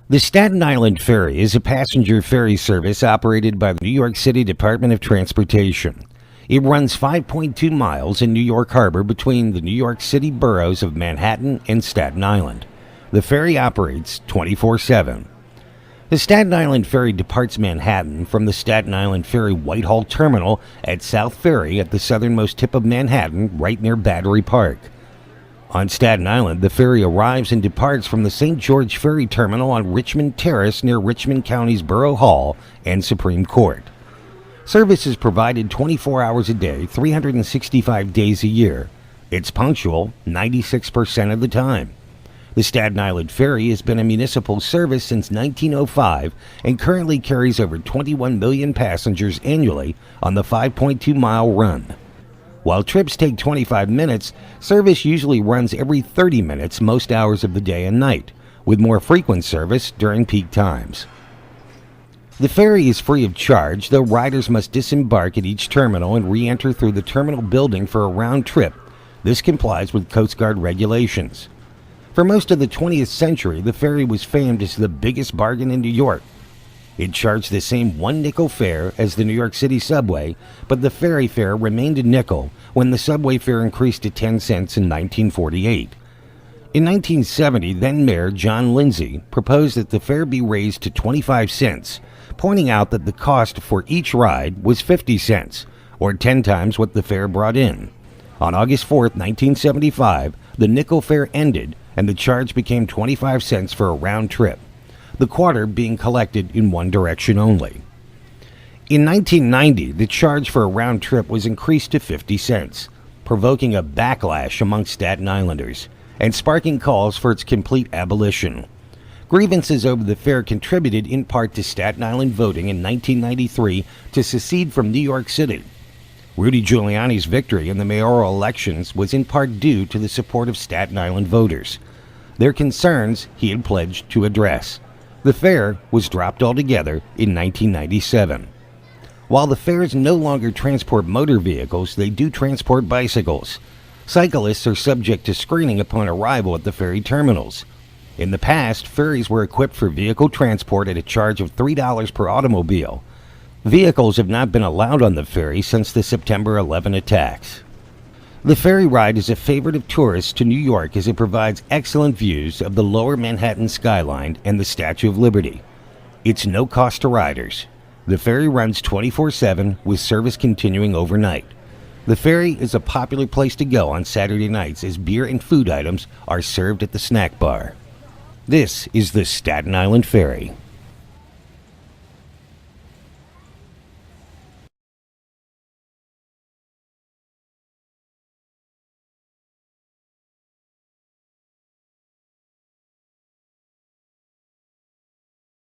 The Staten Island Ferry is a passenger ferry service operated by the New York City Department of Transportation. It runs 5.2 miles in New York Harbor between the New York City boroughs of Manhattan and Staten Island. The ferry operates 24/7. The Staten Island Ferry departs Manhattan from the Staten Island Ferry Whitehall Terminal at South Ferry at the southernmost tip of Manhattan, right near Battery Park. On Staten Island, the ferry arrives and departs from the St. George Ferry Terminal on Richmond Terrace near Richmond County's Borough Hall and Supreme Court. Service is provided 24 hours a day, 365 days a year. It's punctual 96% of the time. The Staten Island Ferry has been a municipal service since 1905 and currently carries over 21 million passengers annually on the 5.2-mile run. While trips take 25 minutes, service usually runs every 30 minutes most hours of the day and night, with more frequent service during peak times. The ferry is free of charge, though riders must disembark at each terminal and re-enter through the terminal building for a round trip. This complies with Coast Guard regulations. For most of the 20th century, the ferry was famed as the biggest bargain in New York. It charged the same one-nickel fare as the New York City subway, but the ferry fare remained a nickel when the subway fare increased to 10 cents in 1948. In 1970, then-Mayor John Lindsay proposed that the fare be raised to 25 cents, pointing out that the cost for each ride was 50 cents, or 10 times what the fare brought in. On August 4, 1975, the nickel fare ended and the charge became 25 cents for a round trip, the quarter being collected in one direction only. In 1990, the charge for a round trip was increased to 50 cents, provoking a backlash among Staten Islanders and sparking calls for its complete abolition. Grievances over the fare contributed in part to Staten Island voting in 1993 to secede from New York City. Rudy Giuliani's victory in the mayoral elections was in part due to the support of Staten Island voters, their concerns he had pledged to address. The fare was dropped altogether in 1997. While the fares no longer transport motor vehicles, they do transport bicycles. Cyclists are subject to screening upon arrival at the ferry terminals. In the past, ferries were equipped for vehicle transport at a charge of $3 per automobile. Vehicles have not been allowed on the ferry since the September 11 attacks. The ferry ride is a favorite of tourists to New York as it provides excellent views of the lower Manhattan skyline and the Statue of Liberty. It's no cost to riders. The ferry runs 24/7 with service continuing overnight. The ferry is a popular place to go on Saturday nights as beer and food items are served at the snack bar. This is the Staten Island Ferry.